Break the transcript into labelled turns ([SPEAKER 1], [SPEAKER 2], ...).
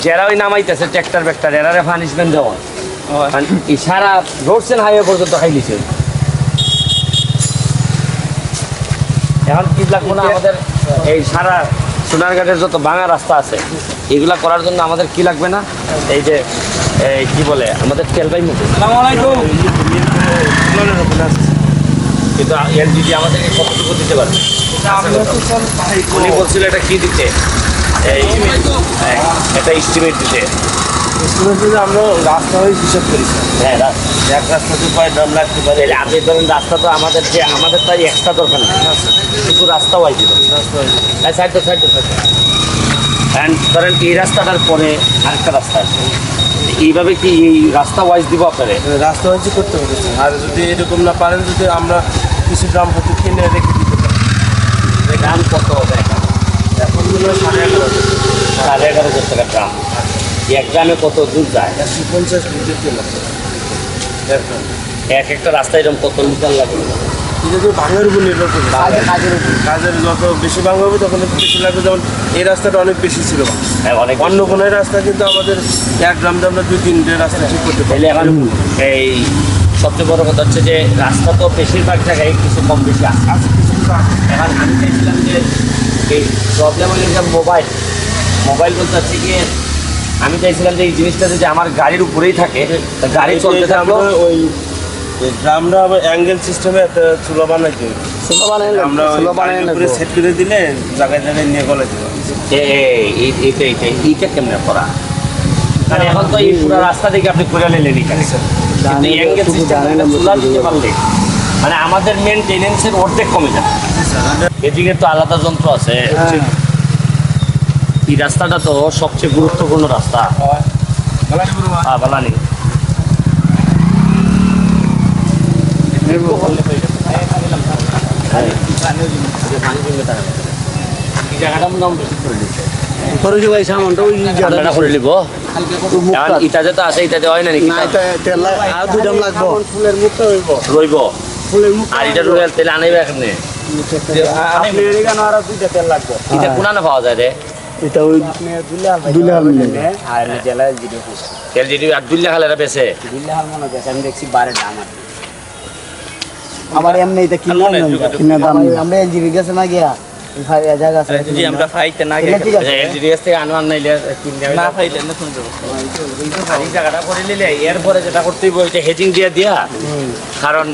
[SPEAKER 1] যারা ওই নামাইতেছে tractor vector এরারে punishment দেওয়া সারা রোডসেন হাইওয়ে পর্যন্ত খাইলিছে। এখন কি লাগবো না আমাদের এই সারা সোনারঘাটের যত ভাঙা রাস্তা আছে এগুলা করার জন্য আমাদের কি লাগবে না, এই যে কি বলে আমাদের তেলবাই মুখ কিন্তু এলজিডি আমাদেরকে কতটুকু দিতে পারবে? উনি বলছিল এটা কি দিতে, এই একটা এস্টিমেট দিতে।
[SPEAKER 2] আমরা রাস্তা হয়ে হিসাব করি
[SPEAKER 1] হ্যাঁ,
[SPEAKER 2] এক রাস্তাতে কয় দাম লাগতে পারে।
[SPEAKER 1] আপনি ধরেন রাস্তা তো আমাদের যে আমাদের তাই এক্সট্রা দরকার নেই, কিন্তু রাস্তা ওয়াইজ সাইড তো অ্যান্ড ধরেন এই রাস্তাটার পরে আরেকটা রাস্তা আছে, এইভাবে কি এই রাস্তা ওয়াইজ দিব আপনারে?
[SPEAKER 2] রাস্তা হয়েছে করতে হবে, আর যদি এরকম না পারেন যদি আমরা কিছু গ্রাম প্রতি কিনে রেখে দিতে পারি।
[SPEAKER 1] গ্রাম কত হবে
[SPEAKER 2] এখন হলো
[SPEAKER 1] 11,500 টাকা গ্রাম। এক গ্রামে কত দূর যায়?
[SPEAKER 2] 150 লিটার তেল আছে।
[SPEAKER 1] এক একটা রাস্তায় এরকম কত লিটার লাগে?
[SPEAKER 2] এটা তো ভাঙার উপর নির্ভর করবে, কাজের যত বেশি ভাঙা হবে তখন একটু বেশি লাগবে। যেমন এই রাস্তাটা অনেক বেশি ছিল,
[SPEAKER 1] হ্যাঁ অনেক।
[SPEAKER 2] অন্য কোনো রাস্তা কিন্তু আমাদের এক গ্রামে আমরা 2-3 রাস্তা ঠিক করতে পারি।
[SPEAKER 1] এখন এই সবচেয়ে বড় কথা হচ্ছে যে রাস্তা তো বেশিরভাগ জায়গায় কিছু কম বেশি আছে। এখন আমি চাইছিলাম যে এই প্রবলেম হলে যে মোবাইল বলতে হচ্ছে গিয়ে আমি চাইছিলাম যে এই জিনিসটা যদি আমার গাড়ির উপরেই থাকে, গাড়ি চলতে থাকলো।
[SPEAKER 2] ওই ড্রামটা আবার অ্যাঙ্গেল সিস্টেমে একটা চুলা বানাইতে হবে। আমরা উপরে সেট করে দিলে জায়গায় জায়গায় নিয়ে গলে দেবো।
[SPEAKER 1] এইটা কেমনে করা? মানে এখন তো এই পুরো রাস্তা থেকে আপনি ঘুরে নিলেন এখানে, কিন্তু এই অ্যাঙ্গেল সিস্টেমে চুলা দিতে পারলে মানে আমাদের মেনটেনেন্সের অর্ধেক কমে যাবে। এদিকে তো আলাদা যন্ত্র আছে। এই রাস্তাটা তো সবচেয়ে গুরুত্বপূর্ণ রাস্তা। বালানি ইটাতে তো আছে, ইটাতে হয় না নাকি? রইব আর এটা রুয়াল তেল আনাইবে এখানে। এটা কোনা না পাওয়া যায় রে?
[SPEAKER 3] এটা ওই
[SPEAKER 1] এলজিডি আর দুল্লা খালে বেছে
[SPEAKER 3] আমি দেখছি 12 দাম আছে। আবার এমনি এটা কিনা দাম আমরা এলজিবি গেছে না গিয়া জায়গা আছে
[SPEAKER 4] জি আমরা ফাইতে না গেলে
[SPEAKER 1] এলজিডি থেকে আনওয়ার নাইলে
[SPEAKER 4] না ফাইতে না শুনতে
[SPEAKER 1] আর এই জায়গাটা করে নিলে এরপরে যেটা করতে হইব এটা হেজিং দিয়ে দিয়া, কারণ